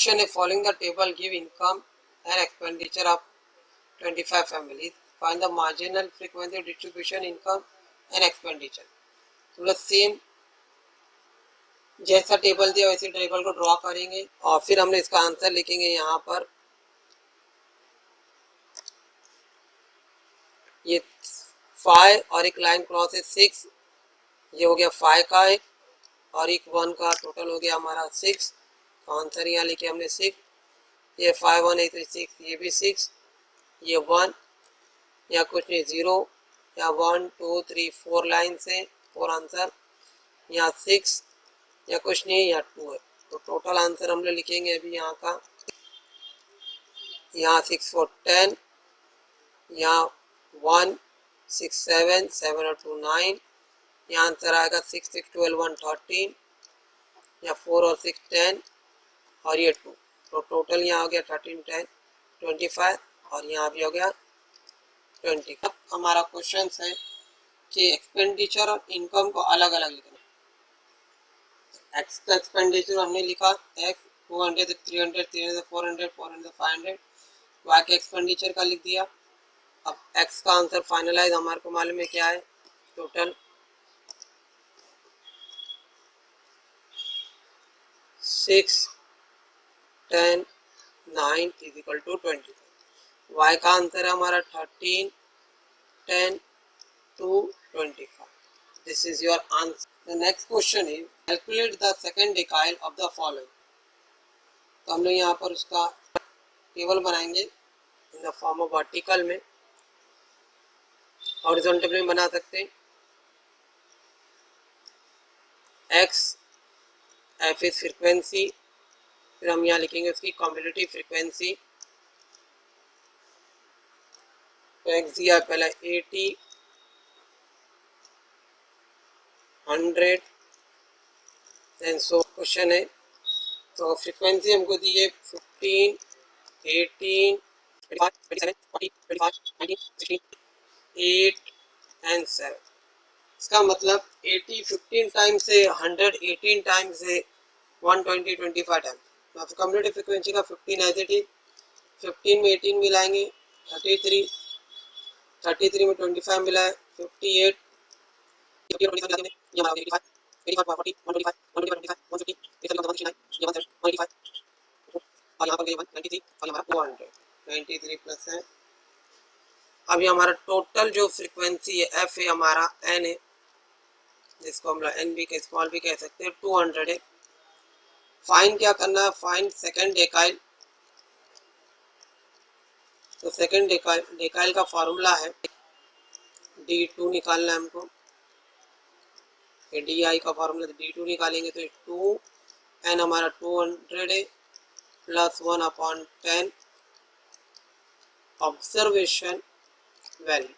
Question है following the table give income and expenditure of 25 families. Find the marginal frequency distribution income and expenditure. तो same जैसा table दिया वैसे table को draw करेंगे और फिर हमने इसका आंसर लिखेंगे यहाँ पर। ये 5 और एक लाइन क्रॉस है 6, ये हो गया 5 का है और एक 1 का, टोटल हो गया हमारा 6। आंसर यहाँ लिखे हमने 6। ये 5 1 8 3 6, ये भी 6, ये 1, या कुछ नहीं 0, या 1 2 3 4 लाइन से 4 आंसर, यहाँ 6, या कुछ नहीं, या 2 है। तो टोटल आंसर हम लोग लिखेंगे अभी यहाँ का, यहाँ 6 4 10, यहाँ 1 6 7 7 और 2 9, यहाँ आंसर आएगा 6 6 12 1 13, या 4 और 6 10 और ये 2। तो टोटल यहाँ हो गया 13 10 25 और यहाँ भी हो गया 20। अब हमारा क्वेश्चन है कि एक्सपेंडिचर और इनकम को अलग अलग लिखना। एक्स का एक्सपेंडिचर हमने लिखा एक्स 200 300 300 400 400 500, वाई के एक्सपेंडिचर का लिख दिया। अब एक्स का आंसर फाइनलाइज हमारे को मालूम है क्या है, total 6 10 9 is equal to 25। Y का आंसर है हमारा 13 10 to 25. This is your answer. The next question is calculate the second decile of the following. तो हम लोग यहाँ पर उसका टेबल बनाएंगे in the form of vertical में, हॉरिजॉन्टल में बना सकते हैं। एक्स एफ इज फ्रीक्वेंसी, फिर हम यहाँ लिखेंगे उसकी कॉम्पिटिटिव फ्रीक्वेंसी। तो एक्स दिया पहले 80 100 देन सो क्वेश्चन है। तो फ्रीक्वेंसी हमको दी है 15 18 25 27 40 25 19 16 8 एंड 7। इसका मतलब 80 15 टाइम से 100 18 टाइम से 120 25 टाइम। तो कम्युलेटिव फ्रीक्वेंसी का 15 एज इट इज, 15 में 18 मिलाएंगे 33, 33 में 25 मिला है 58, 93 प्लस है। अभी हमारा टोटल जो फ्रीक्वेंसी है एफ है हमारा एन है, जिसको हम एन भी स्मॉल भी कह सकते हैं, 200 है। फाइन क्या करना है, फाइन सेकेंड डेकाइल। तो सेकेंड डेकाइल का फॉर्मूला है D2 निकालना है हमको। डी आई का फॉर्मूला D2 निकालेंगे तो 2 एन हमारा 200 है प्लस 1/10 ऑब्जर्वेशन वैल्यू।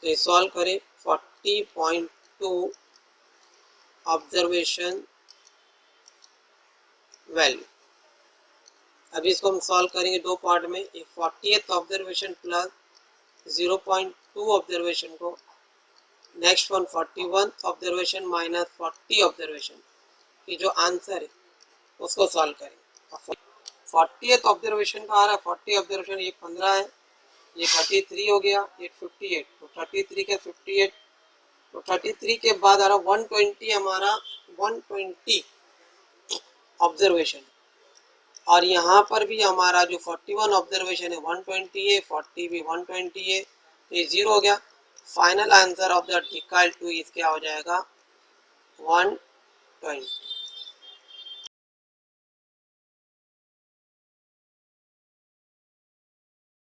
तो ये सॉल्व करें 40.2 ऑब्जर्वेशन वैल्यू। अभी इसको हम सॉल्व करेंगे दो पार्ट में, एक 40th ऑब्जर्वेशन प्लस 0.2 ऑब्जर्वेशन को, next one 41th observation minus 40 observation की जो आंसर है उसको सॉल्व करेंगे। 40th ऑब्जर्वेशन का आ रहा है 40 ऑब्जर्वेशन, ये 15 है, ये 33 हो गया, ये 58। तो 33 के 58, तो 33 के बाद आ रहा 120 हमारा 120 ऑब्जर्वेशन। और यहाँ पर भी हमारा जो 41 ऑब्जर्वेशन है 120 है, 40 भी 120 है, तो ये 0 हो गया। Final answer of the डेकाइल 2 is क्या हो जाएगा 120।